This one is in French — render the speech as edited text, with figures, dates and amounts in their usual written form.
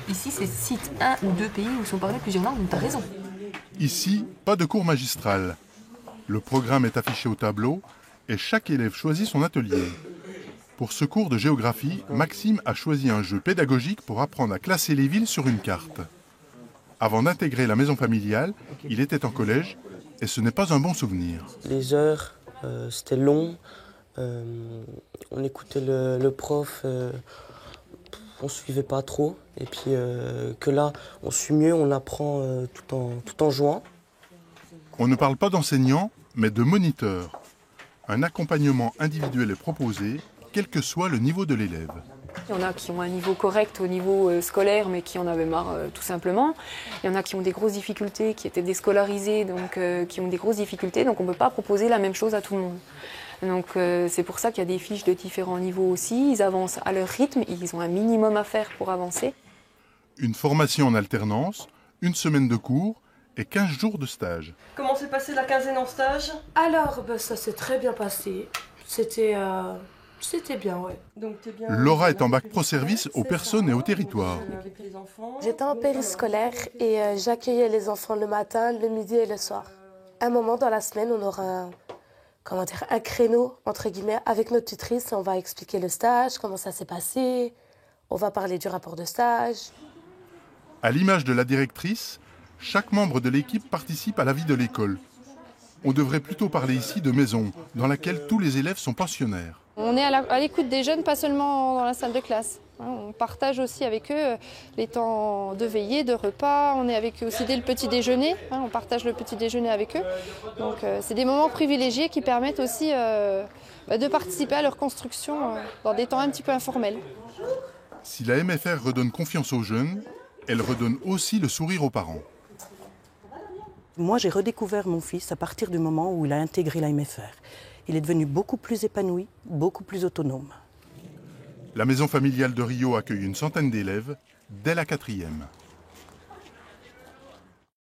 Ici, c'est site 1 ou 2 pays où sont parlées plusieurs langues, donc tu as raison. Ici, pas de cours magistral. Le programme est affiché au tableau et chaque élève choisit son atelier. Pour ce cours de géographie, Maxime a choisi un jeu pédagogique pour apprendre à classer les villes sur une carte. Avant d'intégrer la maison familiale, il était en collège et ce n'est pas un bon souvenir. Les heures, c'était long. On écoutait le prof, on ne suivait pas trop. Et puis que là, on suit mieux, on apprend tout en jouant. On ne parle pas d'enseignants, mais de moniteurs. Un accompagnement individuel est proposé, quel que soit le niveau de l'élève. Il y en a qui ont un niveau correct au niveau scolaire, mais qui en avaient marre tout simplement. Il y en a qui ont des grosses difficultés, qui étaient déscolarisés, donc qui ont des grosses difficultés. Donc on ne peut pas proposer la même chose à tout le monde. Donc c'est pour ça qu'il y a des fiches de différents niveaux aussi. Ils avancent à leur rythme, ils ont un minimum à faire pour avancer. Une formation en alternance, une semaine de cours et 15 jours de stage. Comment s'est passée la quinzaine en stage? Alors, ça s'est très bien passé. C'était bien, ouais. Donc, t'es bien... Laura est en bac pro service aux personnes et au territoire. J'étais en périscolaire et j'accueillais les enfants le matin, le midi et le soir. Un moment dans la semaine, on aura un créneau, entre guillemets, avec notre tutrice. On va expliquer le stage, comment ça s'est passé. On va parler du rapport de stage. À l'image de la directrice, chaque membre de l'équipe participe à la vie de l'école. On devrait plutôt parler ici de maison, dans laquelle tous les élèves sont pensionnaires. On est à l'écoute des jeunes, pas seulement dans la salle de classe. On partage aussi avec eux les temps de veillée, de repas. On est avec eux aussi dès le petit déjeuner. On partage le petit déjeuner avec eux. Donc c'est des moments privilégiés qui permettent aussi de participer à leur construction dans des temps un petit peu informels. Si la MFR redonne confiance aux jeunes, elle redonne aussi le sourire aux parents. Moi, j'ai redécouvert mon fils à partir du moment où il a intégré la MFR. Il est devenu beaucoup plus épanoui, beaucoup plus autonome. La maison familiale de Rio accueille une centaine d'élèves dès la 4e.